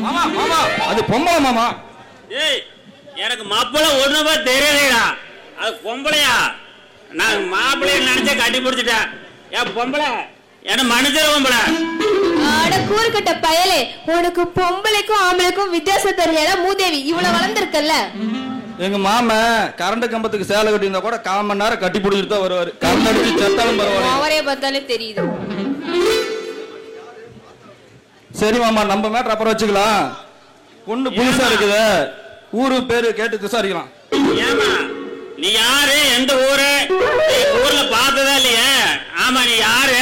மாமா மாமா அது பொம்பளை மாமா. ஏய் எனக்கு மாப்பிள்ளை ஒண்ணுமே தெரியலையா, அது பொம்பளையா? நான் மாப்பிள்ளைய நினைச்ச கட்டி பிடிச்சிட்டேன். ஏன் பொம்பளை? என்ன மனுஷர பொம்பளை? ஆட கூறுகட்ட பயலே, உனக்கு பொம்பளைக்கும் ஆம்பளைக்கும் வித்தியாசம் தெரியல. மூதேவி இவ்வளவு வளர்ந்துருக்கல்ல. எங்க மாமா கரண்ட் கம்பத்துக்கு சேலை கட்டி இருந்தா கூட 1/4 மணி நேரம் கட்டி பிடிச்சிட்டு தான் வருவாரு. கரண்ட் அடிச்சு செத்தாலும் பரவாயில்ல. அவரே பார்த்தாலே தெரியுது. சரி மாமா, நம்ம மேட்டர் அப்புறம் வச்சுக்கலாம். பொண்ணு புதுசா இருக்குது, ஊரு பேரு கேட்டு விசாரிக்கலாம். ஏமா நீ யாரு, எந்த ஊரு? ஊர்ல பார்த்ததா இல்லையே. ஆமா நீ யாரு?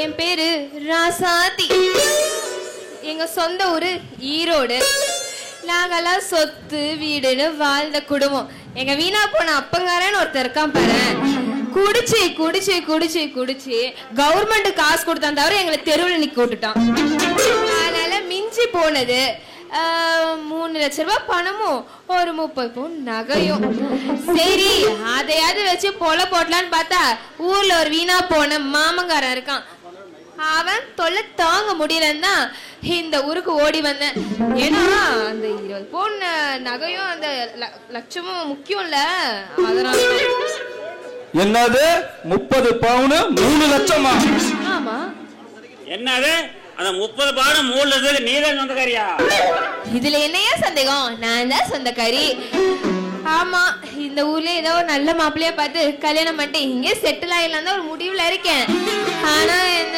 என் பேரு ராசாதி. எங்க சொந்த ஊரு ஈரோடு. நாங்கெல்லாம் சொத்து வீடுன்னு வாழ்ந்த குடும்பம். எங்க வீணா போன அப்பங்காரன்னு ஒருத்தர் இருக்கான் பாரு, குடிச்சு குடிச்சு குடிச்சு குடிச்சு கவர்மெண்ட் காசு கொடுத்தான் தவிர எங்களை தெருவில் நிக்க விட்டுட்டான். அதனால மிஞ்சி போனது 3 லட்சம் ரூபாய் பணமும் ஒரு 30 பவுன் நகையும். சரி அதையாவது வச்சு பொல போட்டலான்னு பார்த்தா ஊர்ல ஒரு வீணா போன மாமங்காரன் இருக்கான். அவன் தொல்லை தாங்க முடியலன்னா இந்த ஊருக்கு ஓடி வந்தேன். ஏன்னா அந்த 20 பவுன் நகையும் அந்த லட்சமும் முக்கியம் இல்ல. அதனால என்னது 30 பவுன் 3 லட்சமா? ஆமா. என்னது அந்த 30 பவுன் 3 லட்சத்துக்கு நீதான் சொந்தக்காரியா? இதுல என்னையா சந்தேகம், நான் தான் சொந்தக்காரி. ஆமா, இந்த ஊர்ல ஏதோ நல்ல மாப்பிள்ளையா பார்த்து கல்யாணம் பண்ணிட்டு இங்கே செட்டில் ஆயிடலாம் தான் ஒரு முடிவுல இருக்கேன். ஆனா என்ன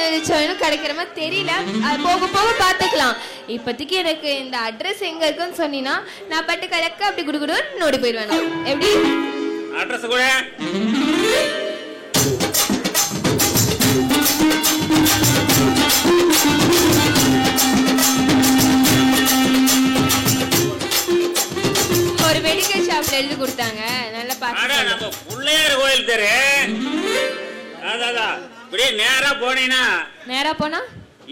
கிடைக்கிற மாதிரி தெரியல. அது போக போக பாத்துக்கலாம். இப்போதைக்கு எனக்கு இந்த அட்ரஸ் எங்க இருக்குன்னு சொன்னீங்கன்னா நான் பட்டு கலக்க அப்படி குடுகுடுன்னு நோடி போயிடுவேன். எப்படி அட்ரஸ் கூட? ஒரு மெடிக்கல் ஷாப்ல எழுதி கொடுத்தாங்க. நல்லா பாத்து. நம்ம பிள்ளையார் கோயில் தெரு. அதான் இப்படியே நேரா போனீங்கன்னா நேரா போனா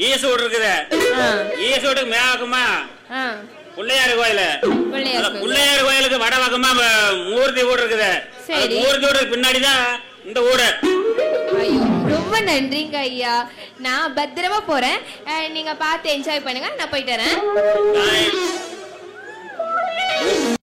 ஈசூட் இருக்குது. ஈசூட்டுக்கு மேவாக்குமா பிள்ளையார் கோயில். பிள்ளையார் கோயிலுக்கு வடவாக்கமா மூர்த்தி வீடு இருக்குது. மூர்த்தி வீடுக்கு பின்னாடிதான் இந்த வீடு. ஐயோ ரொம்ப நன்றிங்க ஐயா. நான் பத்திரமா போறேன். நீங்க பார்த்து என்ஜாய் பண்ணுங்க. நான் போயிட்டு வரேன்.